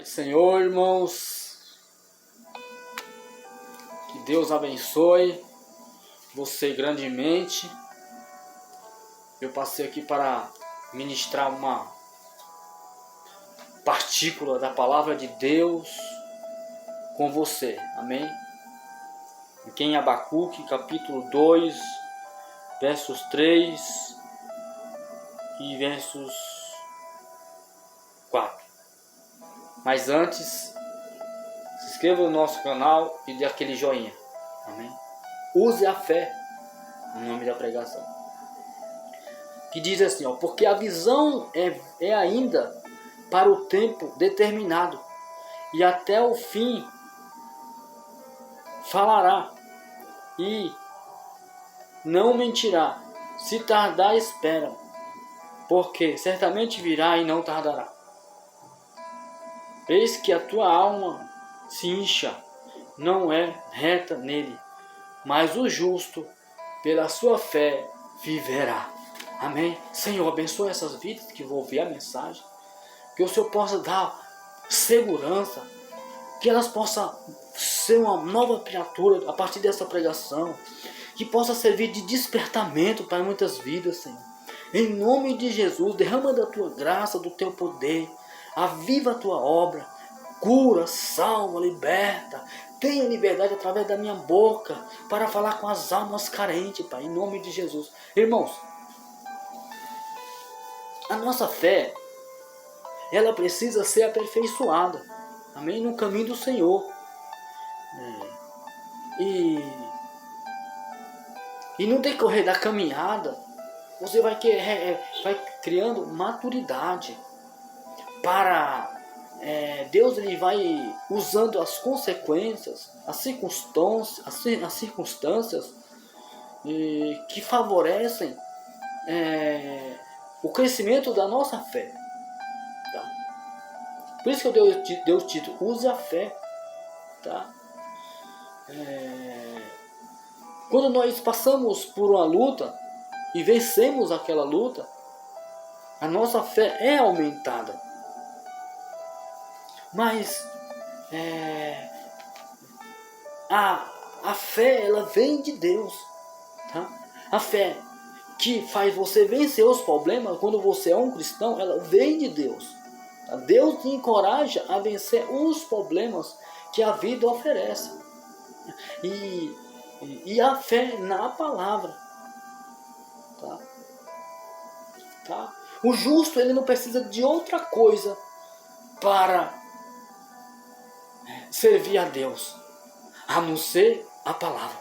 Senhor, irmãos, que Deus abençoe você grandemente. Eu passei aqui para ministrar uma partícula da palavra de Deus com você, amém? Aqui em Abacuque, capítulo 2, versos 3 e versos 4. Mas antes, se inscreva no nosso canal e dê aquele joinha, amém? Use a fé no nome da pregação. Que diz assim, porque a visão é ainda para o tempo determinado, e até o fim falará, e não mentirá. Se tardar, espera, porque certamente virá e não tardará. Eis que a tua alma se incha, não é reta nele, mas o justo, pela sua fé, viverá. Amém? Senhor, abençoe essas vidas que vão ouvir a mensagem, que o Senhor possa dar segurança, que elas possam ser uma nova criatura a partir dessa pregação, que possa servir de despertamento para muitas vidas, Senhor. Em nome de Jesus, derrama da tua graça, do teu poder, aviva a tua obra, cura, salva, liberta. Tenha liberdade através da minha boca para falar com as almas carentes, Pai, em nome de Jesus. Irmãos, a nossa fé, ela precisa ser aperfeiçoada, amém? No caminho do Senhor. E no decorrer da caminhada, você vai criando maturidade para Deus. Ele vai usando as consequências, as circunstâncias que favorecem o crescimento da nossa fé, tá? Por isso que eu dei o título, use a fé, tá? Quando nós passamos por uma luta e vencemos aquela luta, a nossa fé é aumentada. Mas a fé, ela vem de Deus, tá? A fé que faz você vencer os problemas, quando você é um cristão, ela vem de Deus, tá? Deus te encoraja a vencer os problemas que a vida oferece. E a fé na palavra, tá? O justo, ele não precisa de outra coisa para servir a Deus, a não ser a palavra.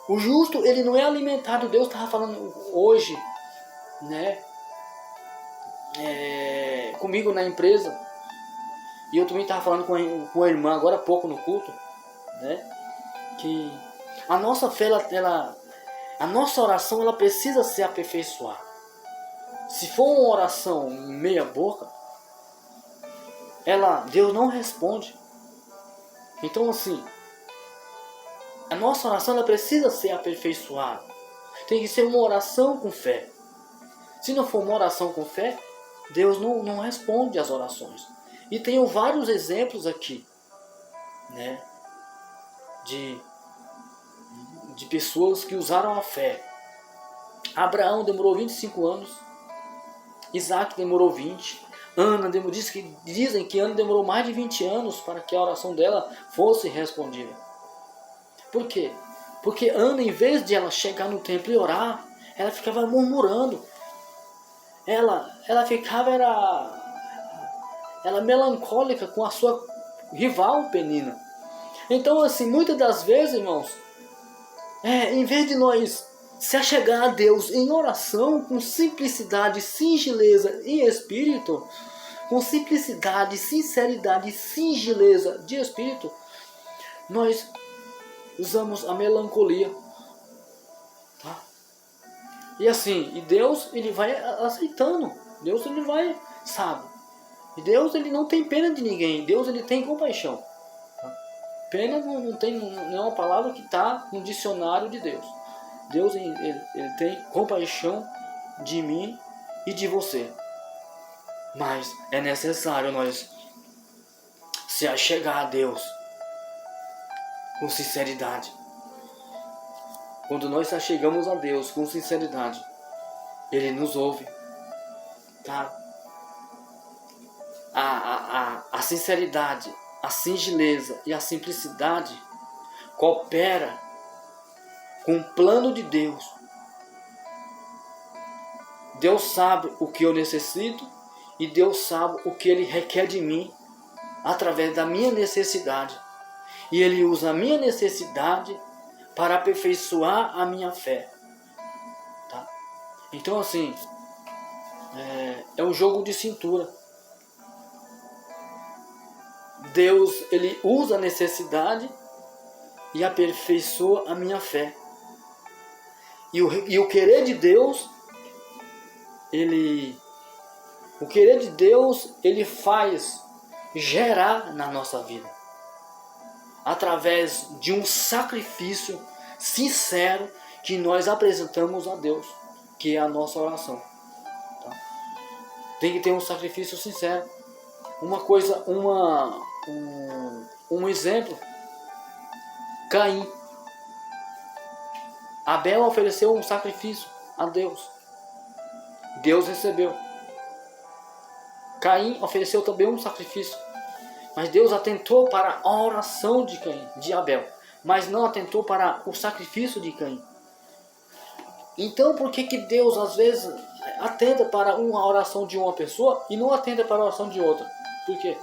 O justo, ele não é alimentado. Deus estava falando hoje, né, comigo na empresa, e eu também estava falando com a irmã agora há pouco no culto, né, que a nossa fé, a nossa oração, ela precisa ser aperfeiçoada. Se for uma oração meia boca, Deus não responde. Então, assim, a nossa oração, ela precisa ser aperfeiçoada. Tem que ser uma oração com fé. Se não for uma oração com fé, Deus não responde às orações. E tenho vários exemplos aqui, né, de pessoas que usaram a fé. Abraão demorou 25 anos. Isaac demorou 20. Ana dizem que Ana demorou mais de 20 anos para que a oração dela fosse respondida. Por quê? Porque Ana, em vez de ela chegar no templo e orar, ela ficava murmurando. Ela ficava melancólica com a sua rival Penina. Então, assim, muitas das vezes, irmãos, em vez de nós se achegar a Deus em oração, com simplicidade, singeleza e espírito, com simplicidade, sinceridade e singeleza de espírito, nós usamos a melancolia, tá? E assim, e Deus, ele vai aceitando. Deus, ele vai, sabe? E Deus, ele não tem pena de ninguém. Deus, ele tem compaixão, tá? Pena não é uma palavra que está no dicionário de Deus. Deus, ele tem compaixão de mim e de você. Mas é necessário nós se achegar a Deus com sinceridade. Quando nós se achegamos a Deus com sinceridade, Ele nos ouve, tá? A sinceridade, a singeleza e a simplicidade coopera com o plano de Deus. Deus sabe o que eu necessito e Deus sabe o que Ele requer de mim através da minha necessidade. E Ele usa a minha necessidade para aperfeiçoar a minha fé. Tá? Então assim, é um jogo de cintura. Deus, Ele usa a necessidade e aperfeiçoa a minha fé. E o querer de Deus, o querer de Deus, Ele faz gerar na nossa vida. Através de um sacrifício sincero que nós apresentamos a Deus, que é a nossa oração. Tá? Tem que ter um sacrifício sincero. Um exemplo, Caim. Abel ofereceu um sacrifício a Deus. Deus recebeu. Caim ofereceu também um sacrifício. Mas Deus atentou para a oração de Abel, mas não atentou para o sacrifício de Caim. Então por que Deus às vezes atenta para uma oração de uma pessoa e não atenta para a oração de outra? Por quê?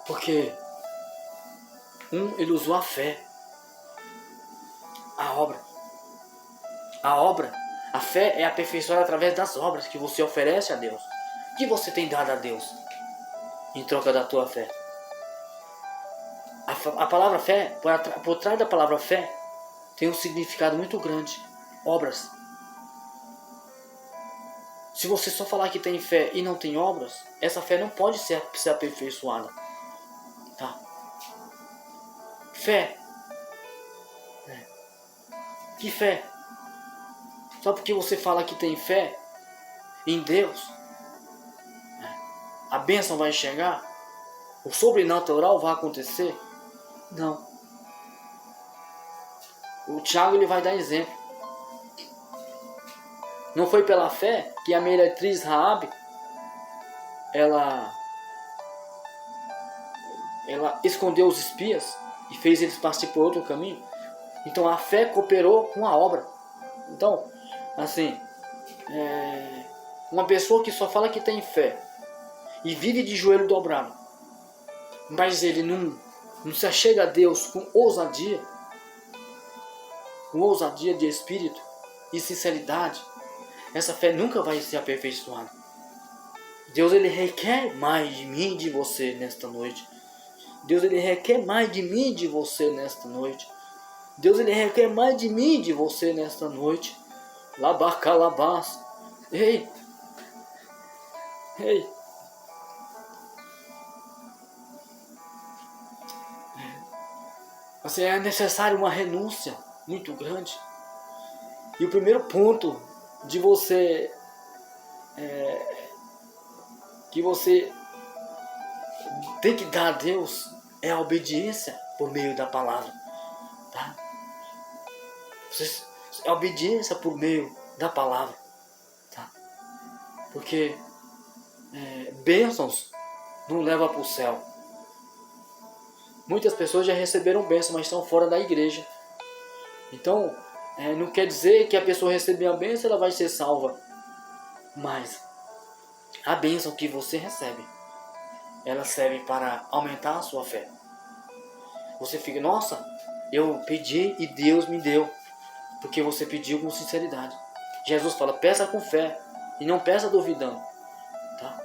Porque ele usou a fé, a obra. A fé é aperfeiçoada através das obras que você oferece a Deus. O que você tem dado a Deus em troca da tua fé? A palavra fé, por trás da palavra fé, tem um significado muito grande. Obras. Se você só falar que tem fé e não tem obras, essa fé não pode ser aperfeiçoada. Tá? Fé. Que fé? Só porque você fala que tem fé em Deus, a bênção vai chegar? O sobrenatural vai acontecer? Não. O Tiago ele vai dar exemplo. Não foi pela fé que a meretriz Raabe ela escondeu os espias e fez eles partir por outro caminho? Então a fé cooperou com a obra. Então, assim, uma pessoa que só fala que tem fé e vive de joelho dobrado, mas ele não se achega a Deus com ousadia de espírito e sinceridade, essa fé nunca vai ser aperfeiçoada. Deus ele requer mais de mim e de você nesta noite. Deus ele requer mais de mim e de você nesta noite. Deus ele requer mais de mim e de você nesta noite. Labacalabás. Ei. Assim, é necessário uma renúncia muito grande. E o primeiro ponto de você que você tem que dar a Deus é a obediência por meio da palavra. Tá? É a obediência por meio da palavra. Tá? Porque bênçãos não levam para o céu. Muitas pessoas já receberam bênção, mas estão fora da igreja. Então, não quer dizer que a pessoa receber a bênção, ela vai ser salva. Mas a bênção que você recebe, ela serve para aumentar a sua fé. Você fica, nossa, eu pedi e Deus me deu. Porque você pediu com sinceridade. Jesus fala, peça com fé e não peça duvidando. Tá?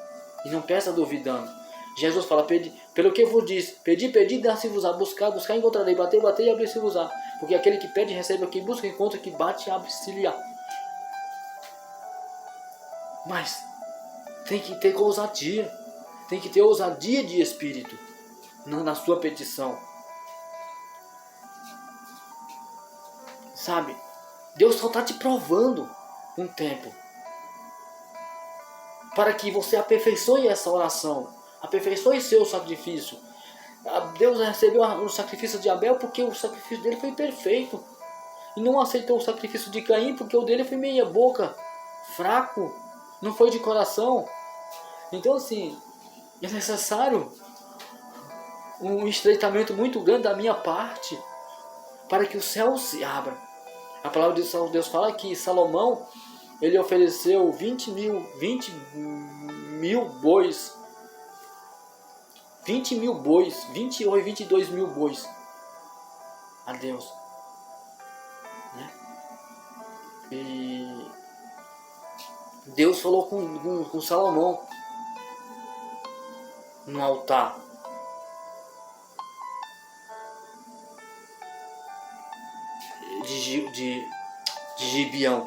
E não peça duvidando. Jesus fala, pelo que eu vos disse, pedi, dá-se-vos-á, buscar, encontrarei, bater e abrir-se-vos-á. Porque aquele que pede, recebe, quem busca, encontra, que bate, abre-se-lhe-á. Mas tem que ter ousadia, tem que ter ousadia de espírito na sua petição. Sabe, Deus só está te provando um tempo. para que você aperfeiçoe essa oração, aperfeiçoe seu sacrifício. Deus recebeu o sacrifício de Abel porque o sacrifício dele foi perfeito. E não aceitou o sacrifício de Caim porque o dele foi meia boca, fraco, não foi de coração. Então assim, é necessário um estreitamento muito grande da minha parte para que o céu se abra. A palavra de Deus fala que Salomão, ele ofereceu 20 mil bois, 20 mil bois, 20 ou 22 mil bois a Deus, né? E Deus falou com Salomão no altar. De Gibeão.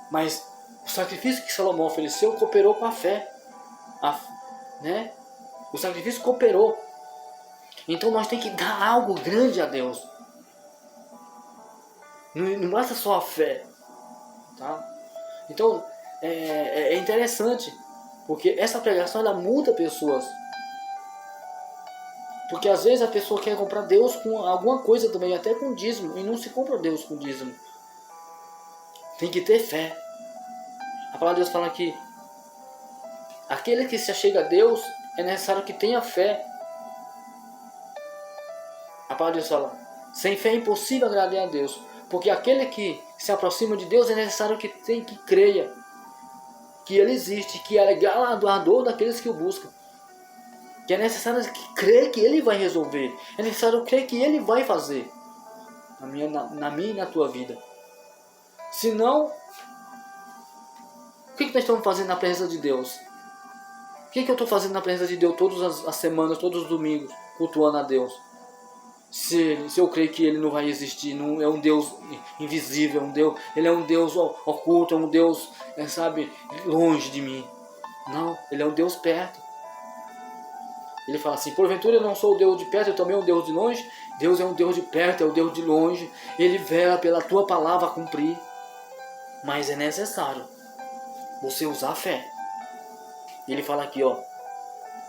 Mas o sacrifício que Salomão ofereceu cooperou com a fé, né? O sacrifício cooperou. Então nós temos que dar algo grande a Deus. Não basta só a fé, tá? Então é interessante, porque essa pregação ela muda pessoas. Porque às vezes a pessoa quer comprar Deus com alguma coisa também, até com dízimo, e não se compra Deus com dízimo. Tem que ter fé. A palavra de Deus fala que aquele que se achega a Deus é necessário que tenha fé. A palavra de Deus fala, sem fé é impossível agradar a Deus, porque aquele que se aproxima de Deus é necessário que creia que Ele existe, que Ele é galardoador daqueles que o buscam. Que é necessário crer que Ele vai resolver. É necessário crer que Ele vai fazer. Na minha e na tua vida. Senão, o que nós estamos fazendo na presença de Deus? O que eu estou fazendo na presença de Deus todas as semanas, todos os domingos, cultuando a Deus? Se eu creio que Ele não vai existir, não é um Deus invisível, Ele é um Deus oculto, é um Deus, longe de mim. Não, Ele é um Deus perto. Ele fala assim, porventura eu não sou o Deus de perto, eu também sou um Deus de longe. Deus é um Deus de perto, é o Deus de longe. Ele vela pela tua palavra a cumprir. Mas é necessário você usar a fé. Ele fala aqui,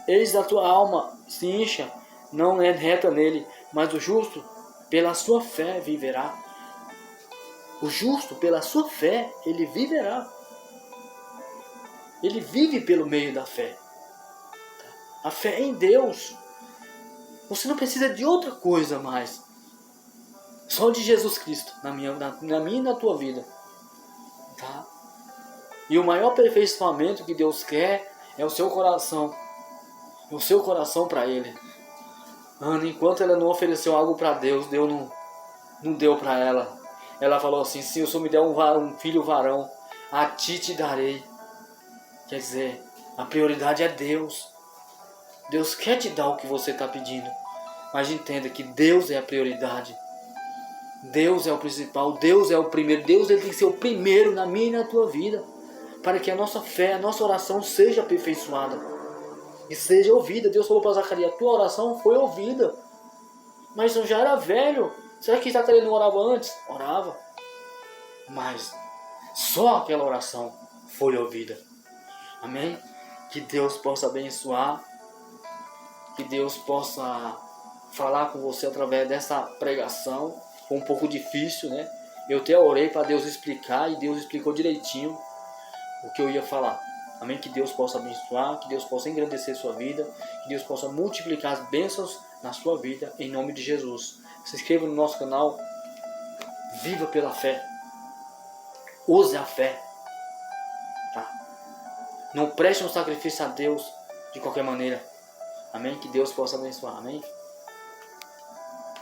eis a tua alma se incha, não é reta nele, mas o justo pela sua fé viverá. O justo pela sua fé, ele viverá. Ele vive pelo meio da fé. A fé em Deus. Você não precisa de outra coisa mais. Só de Jesus Cristo na minha e na tua vida. Tá? E o maior aperfeiçoamento que Deus quer é o seu coração. O seu coração para Ele. Ana, enquanto ela não ofereceu algo para Deus, Deus não deu para ela. Ela falou assim, se o Senhor me der um filho varão, a ti te darei. Quer dizer, a prioridade é Deus. Deus quer te dar o que você está pedindo. Mas entenda que Deus é a prioridade. Deus é o principal. Deus é o primeiro. Deus ele tem que ser o primeiro na minha e na tua vida. Para que a nossa fé, a nossa oração seja aperfeiçoada. E seja ouvida. Deus falou para Zacarias, tua oração foi ouvida. Mas eu já era velho. Será que Zacarias não orava antes? Orava. Mas só aquela oração foi ouvida. Amém? Que Deus possa abençoar. Que Deus possa falar com você através dessa pregação. Foi um pouco difícil, né? Eu até orei para Deus explicar e Deus explicou direitinho o que eu ia falar. Amém? Que Deus possa abençoar, que Deus possa engrandecer sua vida, que Deus possa multiplicar as bênçãos na sua vida, em nome de Jesus. Se inscreva no nosso canal, viva pela fé, use a fé. Tá? Não preste um sacrifício a Deus de qualquer maneira. Amém? Que Deus possa abençoar. Amém?